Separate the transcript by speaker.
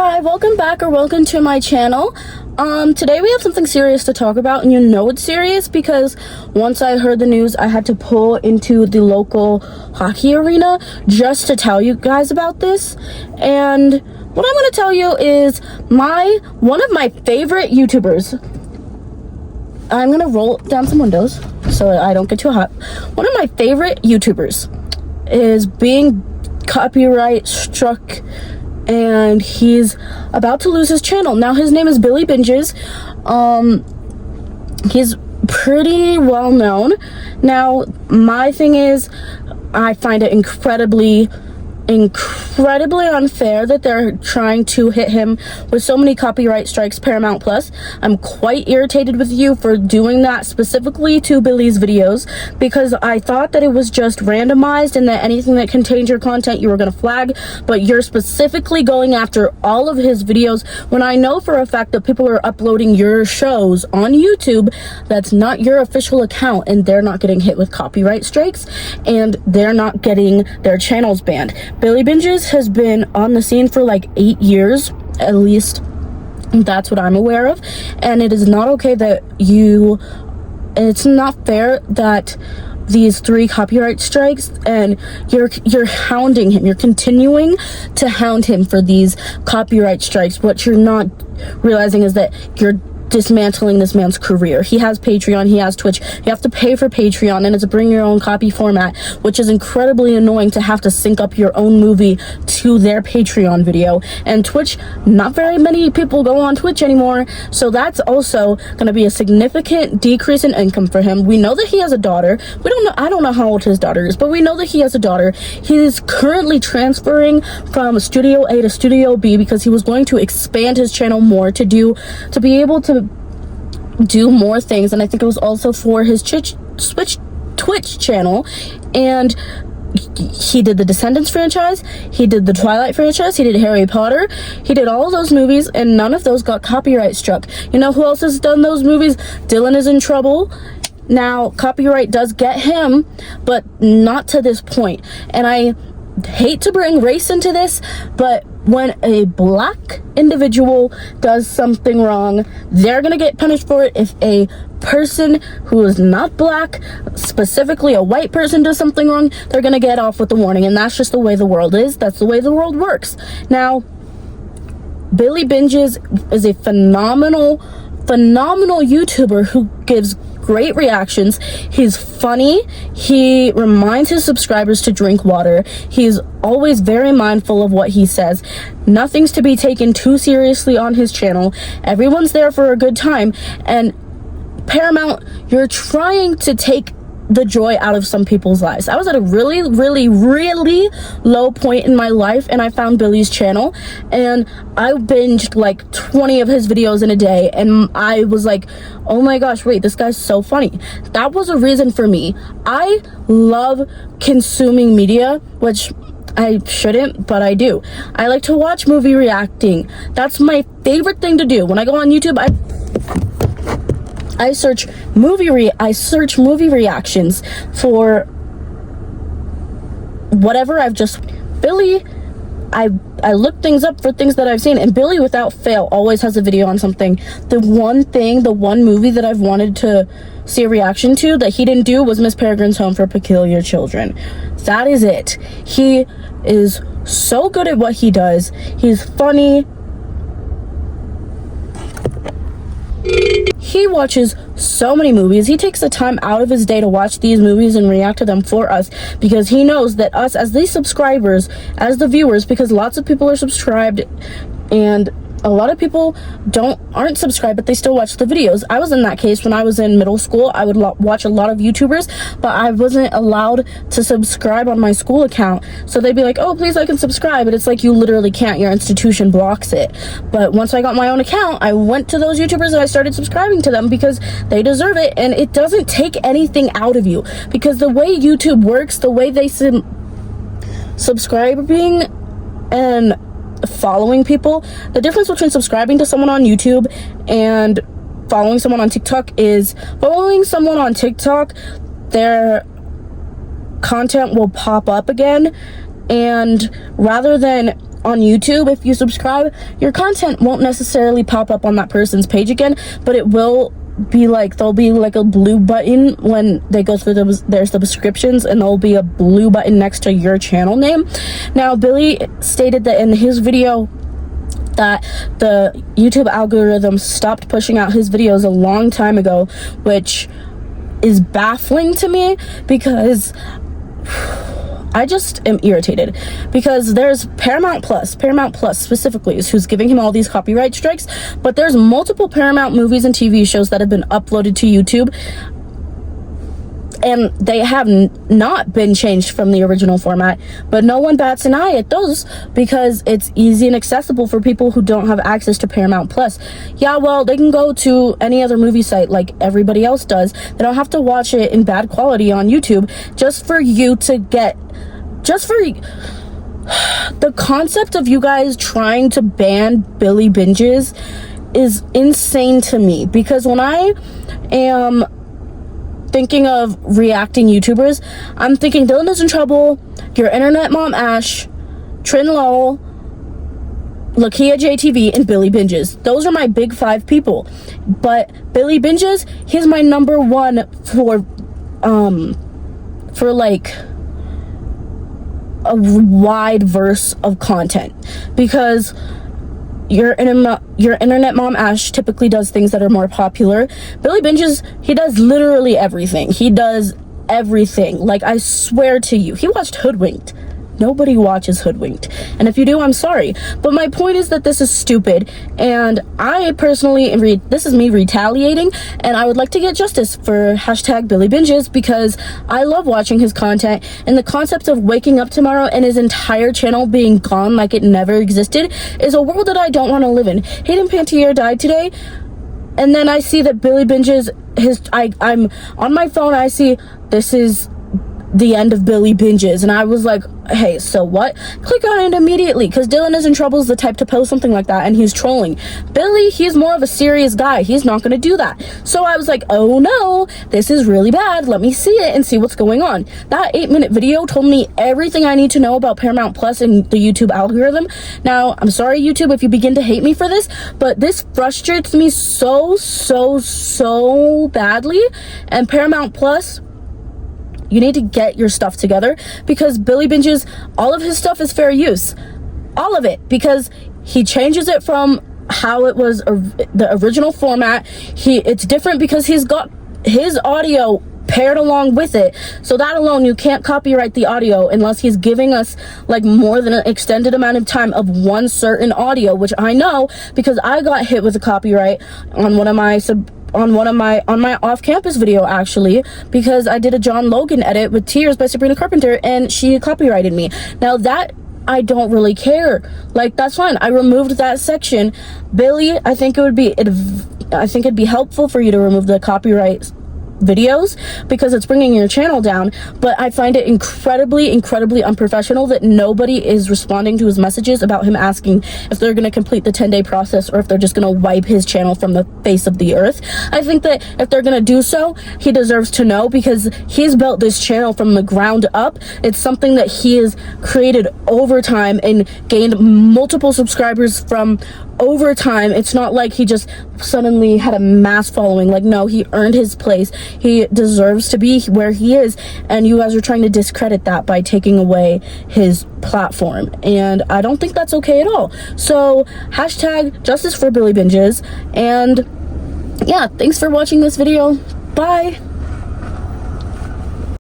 Speaker 1: Hi, welcome back or welcome to my channel. Today we have something serious to talk about, and you know it's serious because once I heard the news, I had to pull into the local hockey arena just to tell you guys about this. And what I'm going to tell you is one of my favorite YouTubers. I'm going to roll down some windows so I don't get too hot. One of my favorite YouTubers is being copyright struck, and he's about to lose his channel. Now his name is Billy Binges. He's pretty well known. Now my thing is, I find it incredibly unfair that they're trying to hit him with so many copyright strikes. Paramount Plus, I'm quite irritated with you for doing that specifically to Billy's videos, because I thought that it was just randomized and that anything that contains your content you were going to flag, but you're specifically going after all of his videos when I know for a fact that people are uploading your shows on YouTube that's not your official account, and they're not getting hit with copyright strikes and they're not getting their channels banned. Billy Binges has been on the scene for like 8 years, at least that's what I'm aware of, and it is not okay that it's not fair that these 3 copyright strikes and you're hounding him. You're continuing to hound him for these copyright strikes. What you're not realizing is that you're dismantling this man's career. He has Patreon, he has Twitch. You have to pay for Patreon, and it's a bring your own copy format, which is incredibly annoying to have to sync up your own movie to their Patreon video. And Twitch, not very many people go on Twitch anymore, so that's also going to be a significant decrease in income for him. We know that he has a daughter. I don't know how old his daughter is, but we know that he has a daughter. He's currently transferring from Studio A to Studio B because he was going to expand his channel more to be able to do more things, and I think it was also for his Twitch channel. And he did the Descendants franchise, he did the Twilight franchise, he did Harry Potter, he did all those movies, and none of those got copyright struck. You know who else has done those movies? Dylan Is in Trouble. Now copyright does get him, but not to this point. And I hate to bring race into this, but when a black individual does something wrong, they're gonna get punished for it. If a person who is not black, specifically a white person, does something wrong, they're gonna get off with the warning. And that's just the way the world is. That's the way the world works. Now Billy Binges is a phenomenal YouTuber who gives great reactions. He's funny. He reminds his subscribers to drink water. He's always very mindful of what he says. Nothing's to be taken too seriously on his channel. Everyone's there for a good time. And Paramount, you're trying to take the joy out of some people's lives. I was at a really low point in my life, and I found Billy's channel, and I binged like 20 of his videos in a day, and I was like, oh my gosh, wait, this guy's so funny. That was a reason for me. I love consuming media, which I shouldn't, but I do. I like to watch movie reacting. That's my favorite thing to do. When I go on YouTube, I search movie reactions for whatever I look things up for things that I've seen, and Billy without fail always has a video on something. The one movie that I've wanted to see a reaction to that he didn't do was Miss Peregrine's Home for Peculiar Children. That is it. He is so good at what he does. He's funny. He watches so many movies. He takes the time out of his day to watch these movies and react to them for us, because he knows that us as the subscribers, as the viewers, because lots of people are subscribed and a lot of people aren't subscribed, but they still watch the videos. I was in that case when I was in middle school. I would watch a lot of YouTubers, but I wasn't allowed to subscribe on my school account. So they'd be like, oh, please like and subscribe. But it's like, you literally can't. Your institution blocks it. But once I got my own account, I went to those YouTubers and I started subscribing to them because they deserve it. And it doesn't take anything out of you, because the way YouTube works, the way they subscribing and following people, the difference between subscribing to someone on YouTube and following someone on TikTok is following someone on TikTok, their content will pop up again, and rather than on YouTube, if you subscribe, your content won't necessarily pop up on that person's page again, but it will be like, there'll be like a blue button when they go through their subscriptions, and there'll be a blue button next to your channel name. Now, Billy stated that in his video that the YouTube algorithm stopped pushing out his videos a long time ago, which is baffling to me, because I just am irritated, because there's Paramount Plus specifically is who's giving him all these copyright strikes, but there's multiple Paramount movies and TV shows that have been uploaded to YouTube, and they have not been changed from the original format, but no one bats an eye at those because it's easy and accessible for people who don't have access to Paramount Plus. Yeah, well, they can go to any other movie site like everybody else does. They don't have to watch it in bad quality on YouTube just for the concept of you guys trying to ban Billy Binges is insane to me, because when I am thinking of reacting YouTubers, I'm thinking Dylan is in Trouble, Your Internet Mom Ash, Trin Lowell, Lakia JTV, and Billy Binges. Those are my big 5 people. But Billy Binges, he's my number 1 for like a wide verse of content, because your internet mom Ash typically does things that are more popular. Billy Binges, he does literally everything. He does everything. Like, I swear to you, he watched Hoodwinked. Nobody watches Hoodwinked, and if you do, I'm sorry. But my point is that this is stupid, and I personally, this is me retaliating, and I would like to get justice for hashtag Billy Binges, because I love watching his content, and the concept of waking up tomorrow and his entire channel being gone like it never existed is a world that I don't want to live in. Hayden Panettiere died today, and then I see that Billy Binges, I'm on my phone, I see this is the end of Billy Binges, and I was like, hey, so what? Click on it immediately, because Dylan is in Trouble is the type to post something like that, and he's trolling. Billy, he's more of a serious guy. He's not going to do that. So I was like, oh no, this is really bad. Let me see it and see what's going on. That 8-minute video told me everything I need to know about Paramount Plus and the YouTube algorithm. Now, I'm sorry, YouTube, if you begin to hate me for this, but this frustrates me so badly, and Paramount Plus, you need to get your stuff together, because Billy Binges, all of his stuff is fair use. All of it, because he changes it from how it was the original format. It's different because he's got his audio paired along with it. So that alone, you can't copyright the audio unless he's giving us like more than an extended amount of time of one certain audio, which I know because I got hit with a copyright on one of my on my off-campus video, actually, because I did a John Logan edit with Tears by Sabrina Carpenter, and she copyrighted me. Now that, I don't really care. Like, that's fine. I removed that section. Billy, I think it'd be helpful for you to remove the copyright videos, because it's bringing your channel down, but I find it incredibly unprofessional that nobody is responding to his messages about him asking if they're going to complete the 10-day process or if they're just going to wipe his channel from the face of the earth. I think that if they're going to do so, he deserves to know, because he's built this channel from the ground up. It's something that he has created over time and gained multiple subscribers from over time. It's not like he just suddenly had a mass following. Like, no, he earned his place. He deserves to be where he is, and you guys are trying to discredit that by taking away his platform, and I don't think that's okay at all. So hashtag justice for Billy Binges, and yeah, thanks for watching this video. Bye.